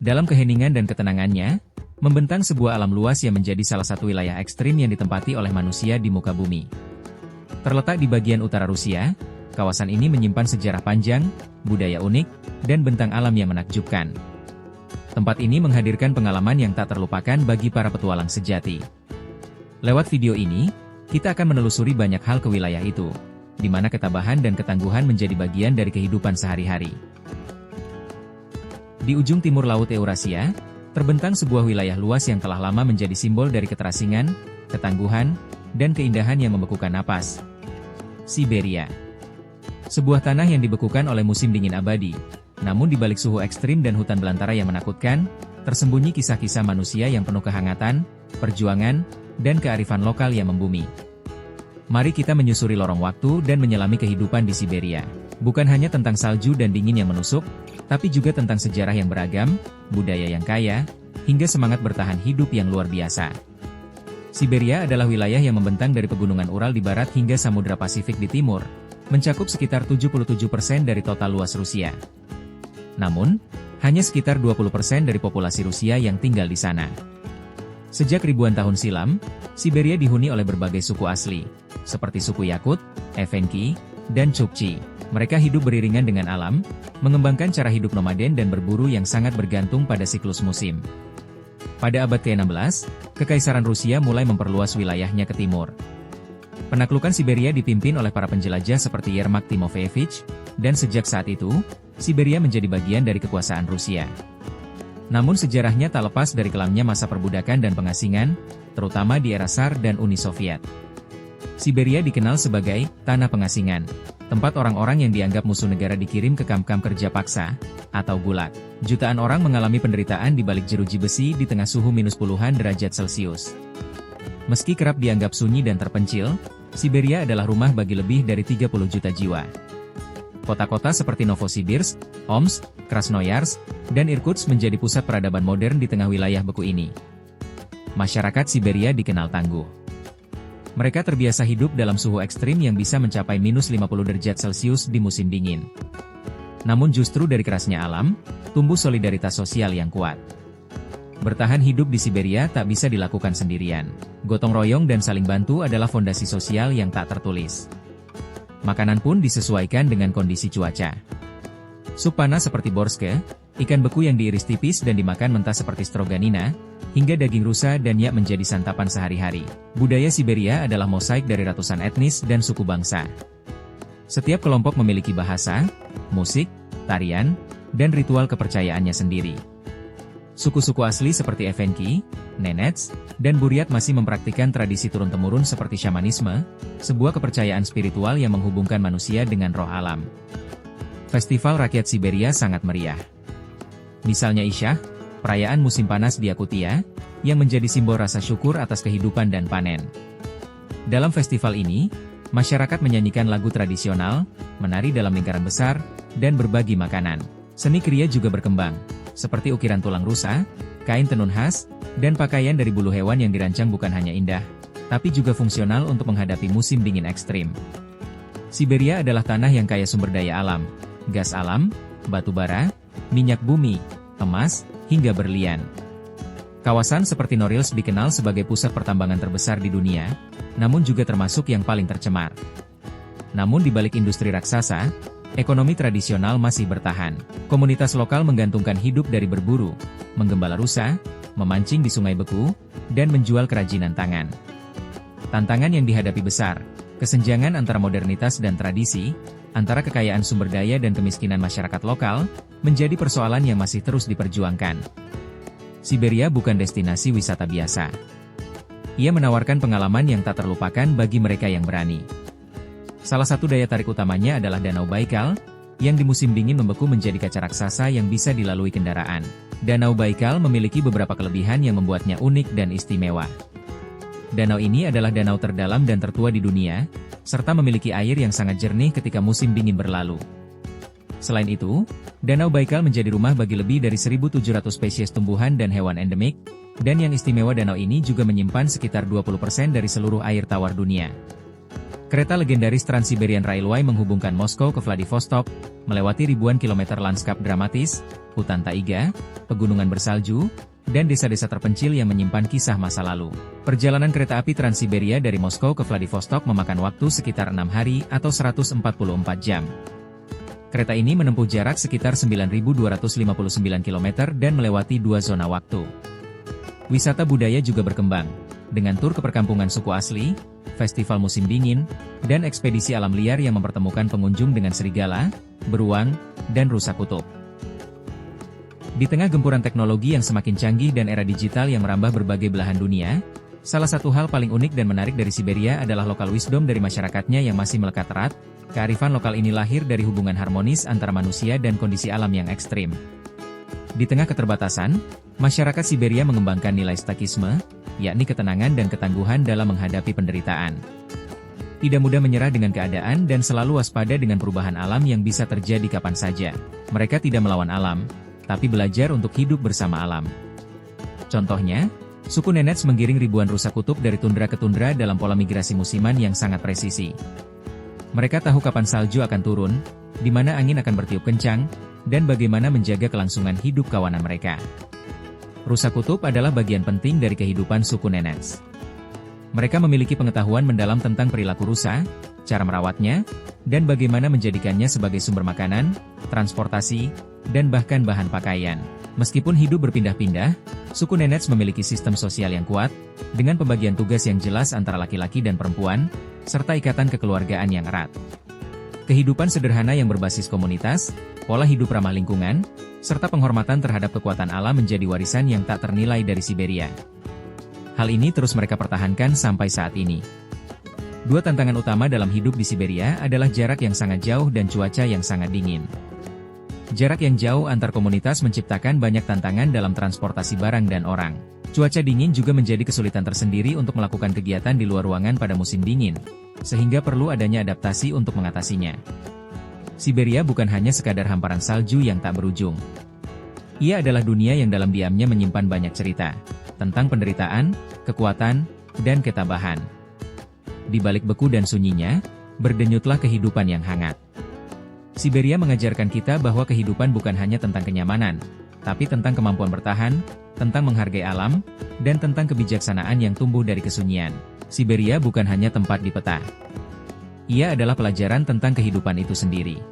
Dalam keheningan dan ketenangannya, membentang sebuah alam luas yang menjadi salah satu wilayah ekstrim yang ditempati oleh manusia di muka bumi. Terletak di bagian utara Rusia, kawasan ini menyimpan sejarah panjang, budaya unik, dan bentang alam yang menakjubkan. Tempat ini menghadirkan pengalaman yang tak terlupakan bagi para petualang sejati. Lewat video ini, kita akan menelusuri banyak hal ke wilayah itu, di mana ketabahan dan ketangguhan menjadi bagian dari kehidupan sehari-hari. Di ujung timur Laut Eurasia, terbentang sebuah wilayah luas yang telah lama menjadi simbol dari keterasingan, ketangguhan, dan keindahan yang membekukan napas. Siberia. Sebuah tanah yang dibekukan oleh musim dingin abadi, namun di balik suhu ekstrim dan hutan belantara yang menakutkan, tersembunyi kisah-kisah manusia yang penuh kehangatan, perjuangan, dan kearifan lokal yang membumi. Mari kita menyusuri lorong waktu dan menyelami kehidupan di Siberia. Bukan hanya tentang salju dan dingin yang menusuk, tapi juga tentang sejarah yang beragam, budaya yang kaya, hingga semangat bertahan hidup yang luar biasa. Siberia adalah wilayah yang membentang dari pegunungan Ural di barat hingga Samudra Pasifik di timur, mencakup sekitar 77% dari total luas Rusia. Namun, hanya sekitar 20% dari populasi Rusia yang tinggal di sana. Sejak ribuan tahun silam, Siberia dihuni oleh berbagai suku asli, seperti suku Yakut, Evenki, dan Chukchi. Mereka hidup beriringan dengan alam, mengembangkan cara hidup nomaden dan berburu yang sangat bergantung pada siklus musim. Pada abad ke-16, Kekaisaran Rusia mulai memperluas wilayahnya ke timur. Penaklukan Siberia dipimpin oleh para penjelajah seperti Yermak Timofeyevich, dan sejak saat itu, Siberia menjadi bagian dari kekuasaan Rusia. Namun sejarahnya tak lepas dari kelamnya masa perbudakan dan pengasingan, terutama di era Tsar dan Uni Soviet. Siberia dikenal sebagai tanah pengasingan, tempat orang-orang yang dianggap musuh negara dikirim ke kamp-kamp kerja paksa, atau gulag. Jutaan orang mengalami penderitaan di balik jeruji besi di tengah suhu minus puluhan derajat Celcius. Meski kerap dianggap sunyi dan terpencil, Siberia adalah rumah bagi lebih dari 30 juta jiwa. Kota-kota seperti Novosibirsk, Omsk, Krasnoyarsk, dan Irkutsk menjadi pusat peradaban modern di tengah wilayah beku ini. Masyarakat Siberia dikenal tangguh. Mereka terbiasa hidup dalam suhu ekstrim yang bisa mencapai minus 50 derajat Celcius di musim dingin. Namun justru dari kerasnya alam, tumbuh solidaritas sosial yang kuat. Bertahan hidup di Siberia tak bisa dilakukan sendirian. Gotong royong dan saling bantu adalah fondasi sosial yang tak tertulis. Makanan pun disesuaikan dengan kondisi cuaca. Sup panas seperti borske, ikan beku yang diiris tipis dan dimakan mentah seperti stroganina, hingga daging rusa dan yak menjadi santapan sehari-hari. Budaya Siberia adalah mosaik dari ratusan etnis dan suku bangsa. Setiap kelompok memiliki bahasa, musik, tarian, dan ritual kepercayaannya sendiri. Suku-suku asli seperti Evenki, Nenets, dan Buryat masih mempraktikkan tradisi turun-temurun seperti syamanisme, sebuah kepercayaan spiritual yang menghubungkan manusia dengan roh alam. Festival rakyat Siberia sangat meriah. Misalnya Isyah, perayaan musim panas di Yakutia, yang menjadi simbol rasa syukur atas kehidupan dan panen. Dalam festival ini, masyarakat menyanyikan lagu tradisional, menari dalam lingkaran besar, dan berbagi makanan. Seni kriya juga berkembang, seperti ukiran tulang rusa, kain tenun khas, dan pakaian dari bulu hewan yang dirancang bukan hanya indah, tapi juga fungsional untuk menghadapi musim dingin ekstrim. Siberia adalah tanah yang kaya sumber daya alam, gas alam, batu bara, minyak bumi, emas, hingga berlian. Kawasan seperti Norilsk dikenal sebagai pusat pertambangan terbesar di dunia, namun juga termasuk yang paling tercemar. Namun di balik industri raksasa, ekonomi tradisional masih bertahan. Komunitas lokal menggantungkan hidup dari berburu, menggembala rusa, memancing di sungai beku, dan menjual kerajinan tangan. Tantangan yang dihadapi besar, kesenjangan antara modernitas dan tradisi, antara kekayaan sumber daya dan kemiskinan masyarakat lokal, menjadi persoalan yang masih terus diperjuangkan. Siberia bukan destinasi wisata biasa. Ia menawarkan pengalaman yang tak terlupakan bagi mereka yang berani. Salah satu daya tarik utamanya adalah Danau Baikal, yang di musim dingin membeku menjadi kaca raksasa yang bisa dilalui kendaraan. Danau Baikal memiliki beberapa kelebihan yang membuatnya unik dan istimewa. Danau ini adalah danau terdalam dan tertua di dunia, serta memiliki air yang sangat jernih ketika musim dingin berlalu. Selain itu, Danau Baikal menjadi rumah bagi lebih dari 1.700 spesies tumbuhan dan hewan endemik, dan yang istimewa danau ini juga menyimpan sekitar 20% dari seluruh air tawar dunia. Kereta legendaris Trans-Siberian Railway menghubungkan Moskow ke Vladivostok, melewati ribuan kilometer lanskap dramatis, hutan taiga, pegunungan bersalju, dan desa-desa terpencil yang menyimpan kisah masa lalu. Perjalanan kereta api Trans-Siberia dari Moskow ke Vladivostok memakan waktu sekitar 6 hari atau 144 jam. Kereta ini menempuh jarak sekitar 9.259 km dan melewati 2 zona waktu. Wisata budaya juga berkembang, dengan tur ke perkampungan suku asli, festival musim dingin, dan ekspedisi alam liar yang mempertemukan pengunjung dengan serigala, beruang, dan rusa kutub. Di tengah gempuran teknologi yang semakin canggih dan era digital yang merambah berbagai belahan dunia, salah satu hal paling unik dan menarik dari Siberia adalah lokal wisdom dari masyarakatnya yang masih melekat erat. Kearifan lokal ini lahir dari hubungan harmonis antara manusia dan kondisi alam yang ekstrim. Di tengah keterbatasan, masyarakat Siberia mengembangkan nilai stoikisme, yakni ketenangan dan ketangguhan dalam menghadapi penderitaan. Tidak mudah menyerah dengan keadaan dan selalu waspada dengan perubahan alam yang bisa terjadi kapan saja. Mereka tidak melawan alam, tapi belajar untuk hidup bersama alam. Contohnya, suku Nenets menggiring ribuan rusa kutub dari tundra ke tundra dalam pola migrasi musiman yang sangat presisi. Mereka tahu kapan salju akan turun, di mana angin akan bertiup kencang, dan bagaimana menjaga kelangsungan hidup kawanan mereka. Rusa kutub adalah bagian penting dari kehidupan suku Nenets. Mereka memiliki pengetahuan mendalam tentang perilaku rusa, cara merawatnya, dan bagaimana menjadikannya sebagai sumber makanan, transportasi, dan bahkan bahan pakaian. Meskipun hidup berpindah-pindah, suku Nenets memiliki sistem sosial yang kuat, dengan pembagian tugas yang jelas antara laki-laki dan perempuan, serta ikatan kekeluargaan yang erat. Kehidupan sederhana yang berbasis komunitas, pola hidup ramah lingkungan, serta penghormatan terhadap kekuatan alam menjadi warisan yang tak ternilai dari Siberia. Hal ini terus mereka pertahankan sampai saat ini. Dua tantangan utama dalam hidup di Siberia adalah jarak yang sangat jauh dan cuaca yang sangat dingin. Jarak yang jauh antar komunitas menciptakan banyak tantangan dalam transportasi barang dan orang. Cuaca dingin juga menjadi kesulitan tersendiri untuk melakukan kegiatan di luar ruangan pada musim dingin, sehingga perlu adanya adaptasi untuk mengatasinya. Siberia bukan hanya sekadar hamparan salju yang tak berujung. Ia adalah dunia yang dalam diamnya menyimpan banyak cerita, tentang penderitaan, kekuatan, dan ketabahan. Di balik beku dan sunyinya, berdenyutlah kehidupan yang hangat. Siberia mengajarkan kita bahwa kehidupan bukan hanya tentang kenyamanan, tapi tentang kemampuan bertahan, tentang menghargai alam, dan tentang kebijaksanaan yang tumbuh dari kesunyian. Siberia bukan hanya tempat di peta. Ia adalah pelajaran tentang kehidupan itu sendiri.